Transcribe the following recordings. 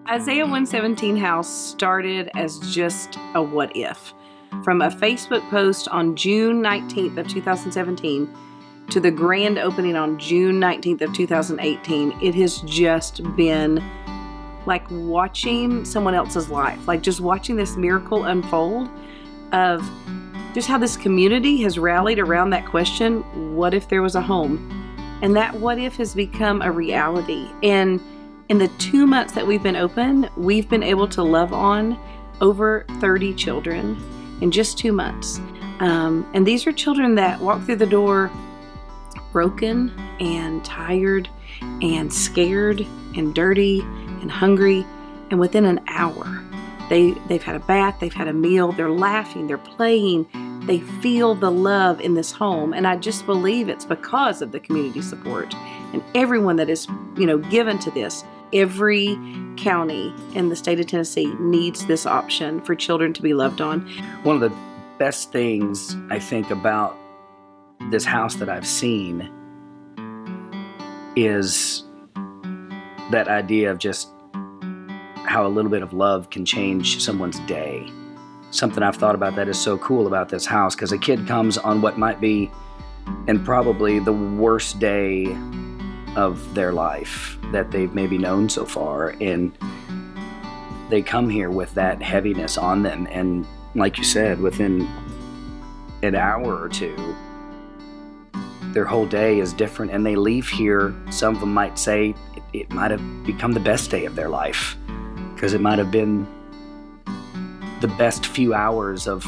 Isaiah 117 House started as just a what if. From a Facebook post on June 19th of 2017 to the grand opening on June 19th of 2018, it has just been like watching someone else's life, like just watching this miracle unfold of just how this community has rallied around that question, what if there was a home? And that what if has become a reality. And in the 2 months that we've been open, we've been able to love on over 30 children in just 2 months. And these are children that walk through the door broken and tired and scared and dirty and hungry. And within an hour, they've had a bath, they've had a meal, they're laughing, they're playing, they feel the love in this home. And I just believe it's because of the community support and everyone that is, given to this. Every county in the state of Tennessee needs this option for children to be loved on. One of the best things I think about this house that I've seen is that idea of just how a little bit of love can change someone's day. Something I've thought about that is so cool about this house, because a kid comes on what might be, and probably the worst day of their life that they've maybe known so far, and they come here with that heaviness on them, and like you said, within an hour or two their whole day is different, and they leave here. Some of them might say it might have become the best day of their life, because it might have been the best few hours of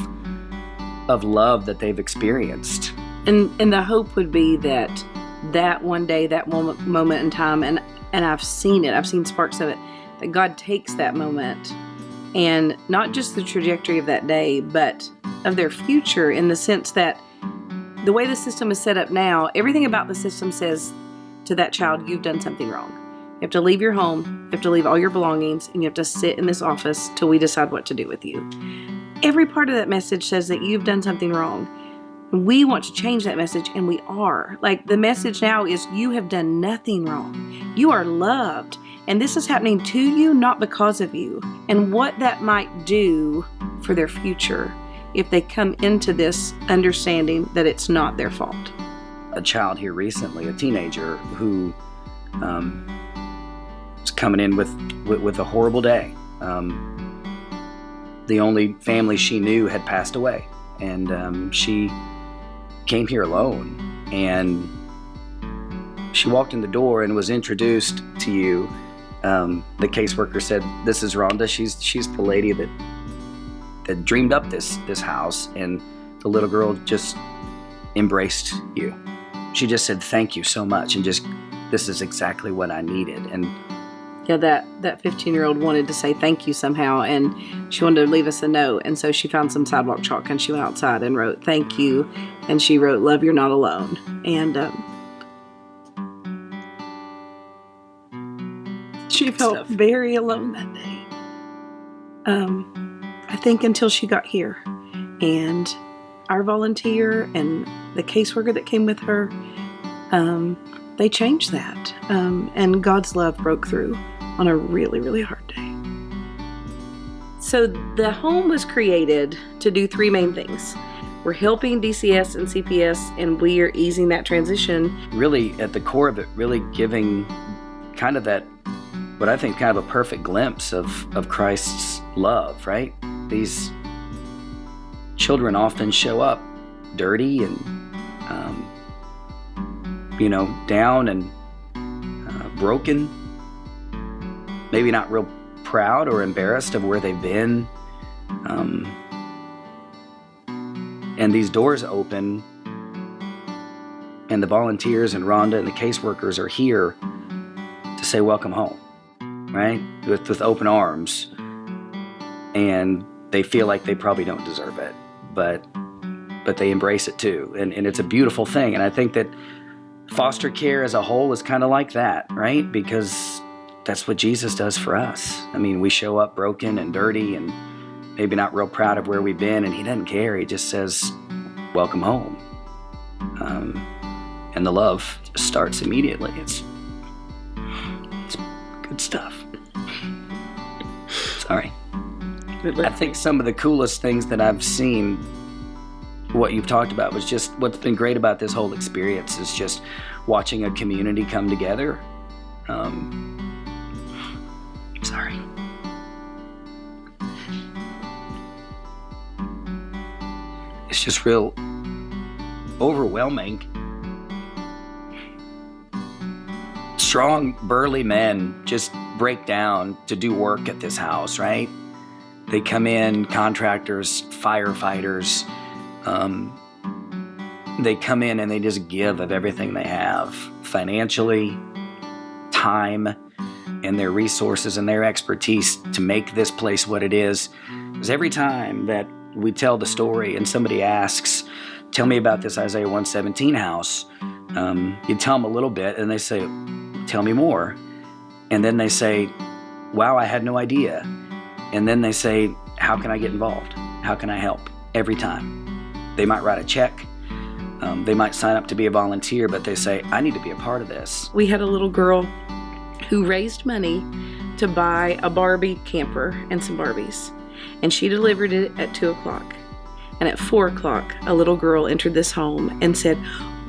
love that they've experienced. And the hope would be that one day, that moment in time, and I've seen it, I've seen sparks of it, that God takes that moment and not just the trajectory of that day, but of their future, in the sense that the way the system is set up now, everything about the system says to that child, you've done something wrong. You have to leave your home, you have to leave all your belongings, and you have to sit in this office till we decide what to do with you. Every part of that message says that you've done something wrong. We want to change that message, and we are. Like, the message now is you have done nothing wrong. You are loved, and this is happening to you, not because of you. And what that might do for their future if they come into this understanding that it's not their fault. A child here recently, a teenager who was coming in with a horrible day. The only family she knew had passed away, and she came here alone, and she walked in the door and was introduced to you. The caseworker said, "This is Rhonda. She's the lady that dreamed up this house." And the little girl just embraced you. She just said, "Thank you so much," and just, "This is exactly what I needed." And yeah, that 15-year-old wanted to say thank you somehow, and she wanted to leave us a note. And so she found some sidewalk chalk, and she went outside and wrote thank you, and she wrote, "Love, you're not alone." And she felt very alone that day. I think until she got here, and our volunteer and the caseworker that came with her, they changed that. And God's love broke through on a really, really hard day. So the home was created to do three main things. We're helping DCS and CPS, and we are easing that transition. Really, at the core of it, really giving kind of that, what I think, kind of a perfect glimpse of Christ's love, right? These children often show up dirty and, down and broken, maybe not real proud or embarrassed of where they've been. And these doors open, and the volunteers and Rhonda and the caseworkers are here to say, welcome home, right? With open arms. And they feel like they probably don't deserve it, but they embrace it too. And it's a beautiful thing. And I think that foster care as a whole is kind of like that, right? Because that's what Jesus does for us. I mean, we show up broken and dirty and maybe not real proud of where we've been, and he doesn't care. He just says, welcome home. And the love just starts immediately. It's good stuff. Sorry. I think some of the coolest things that I've seen, what you've talked about, was just what's been great about this whole experience is just watching a community come together. Sorry. It's just real overwhelming. Strong, burly men just break down to do work at this house, right? They come in, contractors, firefighters. They come in and they just give of everything they have, financially, time, and their resources and their expertise to make this place what it is. Because every time that we tell the story and somebody asks, tell me about this Isaiah 117 house, you tell them a little bit and they say, tell me more. And then they say, wow, I had no idea. And then they say, how can I get involved? How can I help? Every time. They might write a check. They might sign up to be a volunteer, but they say, I need to be a part of this. We had a little girl who raised money to buy a Barbie camper and some Barbies. And she delivered it at 2 o'clock. And at 4 o'clock, a little girl entered this home and said,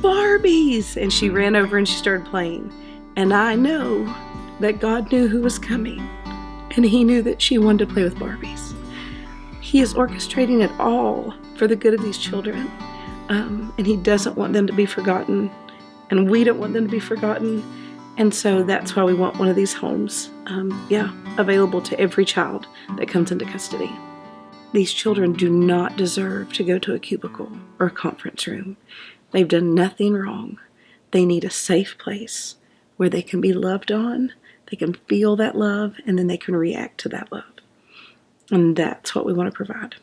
Barbies! And she ran over and she started playing. And I know that God knew who was coming. And he knew that she wanted to play with Barbies. He is orchestrating it all for the good of these children. And he doesn't want them to be forgotten. And we don't want them to be forgotten. And so that's why we want one of these homes, available to every child that comes into custody. These children do not deserve to go to a cubicle or a conference room. They've done nothing wrong. They need a safe place where they can be loved on, they can feel that love, and then they can react to that love. And that's what we want to provide.